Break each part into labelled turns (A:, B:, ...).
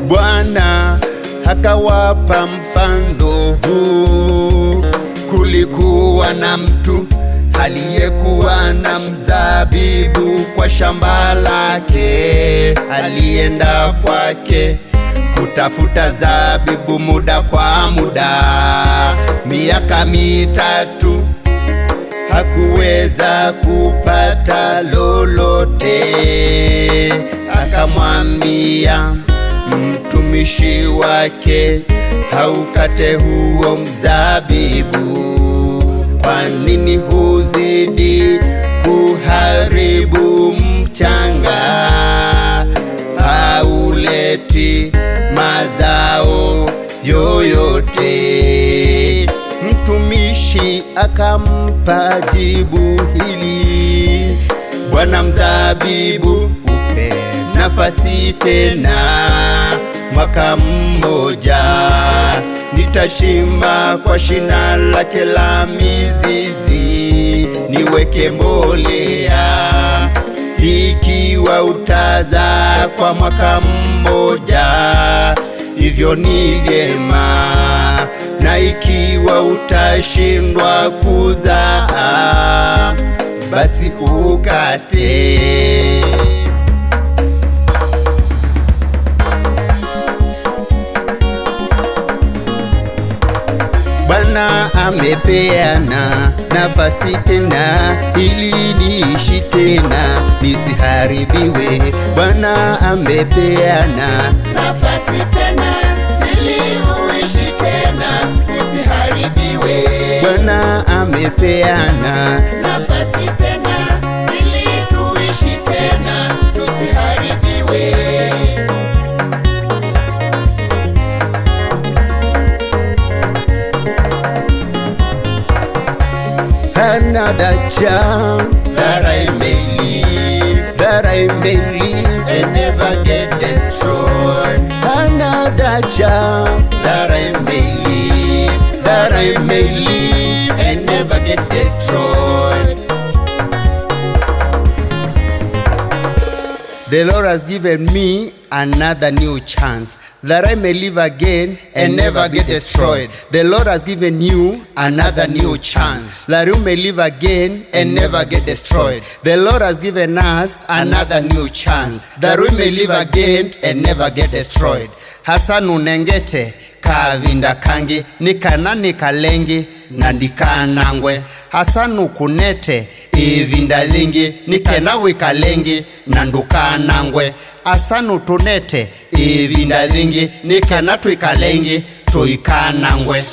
A: Bwana akawapa mfano huu. Kulikuwa na mtu aliyekuwa na mzabibu kwa shamba lake. Alienda kwake kutafuta zabibu muda kwa muda, miaka 3 hakuweza kupata lolote. Akamwambia mtumishi wake, haukate huo mzabibu. Kwa nini huzidi kuharibu mchanga? Hauleti mazao yoyote. Mtumishi akampa jibu hili, bwana mzabibu, upe nafasi tena mwaka mmoja. Nitachimba kwa shina lake la mizizi, niweke mbolea. Ikiwa utazaa kwa mwaka mmoja, hivyo ni vyema, na ikiwa utashindwa kuzaa, basi ukate. Bwana amepeana nafasi tena, ili niishi tena nisiharibiwe. Bwana amepeana
B: nafasi tena, ili uishi tena usiharibiwe.
A: Bwana amepeana
B: nafasi tena, ili tuishi tena tusiharibiwe.
A: Another chance that I may live, that I may live and never get destroyed. Another chance that I may live, that I may live and never get destroyed. The Lord has given me another new chance, that I may live again and never get destroyed. The Lord has given you another new chance, that you may live again and never get destroyed. The Lord has given us another new chance, that we may live again and never get destroyed. Hasanu nengete kavinda kangi, nikana nikalengi na ndikanangwe. Hasanu kunete ivinda lingi, nikena wikalengi na ndukanangwe. Asanu tunete ivinda lingi, nikana twikalengi tuikanangwe.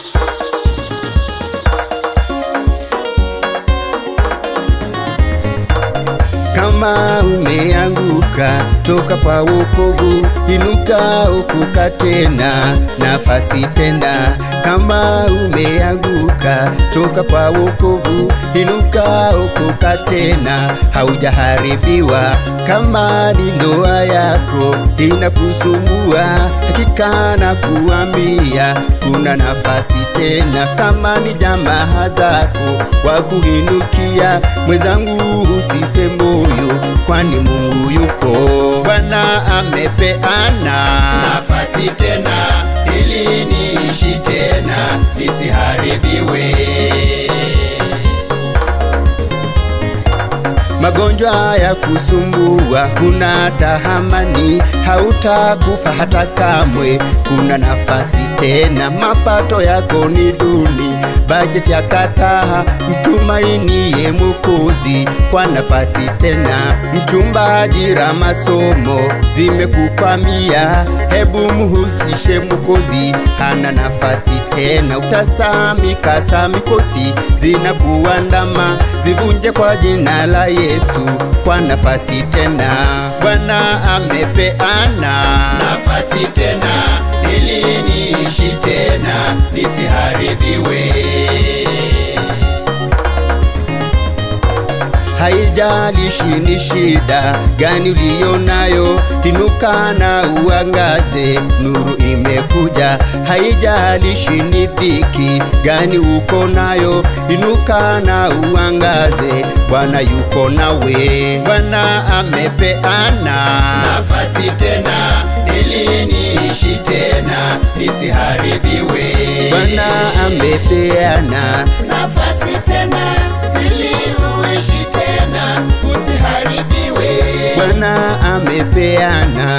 A: Kama umeanguka toka kwa wokovu, inuka ukuka tena, nafasi tena. Kama umeanguka toka kwa wokovu, inuka ukuka tena, haujaharibiwa. Kama ni ndoa yako inakusumbua, hakika na kuambia kuna nafasi tena. Kama ni jamaa zako wakuinukia, mwenzangu usife moyo, kwani Mungu yupo. Bwana amepeana nafasi tena, ili niishi tena nisiharibiwe. Magonjwa ya kusumbua, kuna tahamani, hautakufa hata kamwe, kuna nafasi tena. Mapato yako ni duni, bajeti ya kataa, mtumainie Mwokozi kwa nafasi tena. Mchumba, ajira, masomo zimekukwamia, hebu muhusishe Mwokozi, hana nafasi tena. Utasamika samikosi zinakuandama, zivunje kwa jina la Yesu kwa nafasi tena. Bwana amepeana nafasi tena, ili niishi tena nisiharibiwe. Haijalishi ni shida gani ulionayo, inuka na uangaze, nuru imekuja. Haijalishi ni dhiki gani uko nayo, inuka na uangaze, Bwana yuko nawe. Bwana amepeana
B: nafasi tena ili niishi tena nisiharibiwe.
A: Bwana amepeana
B: nafasi tena ili uishi tena usiharibiwe.
A: Bwana amepeana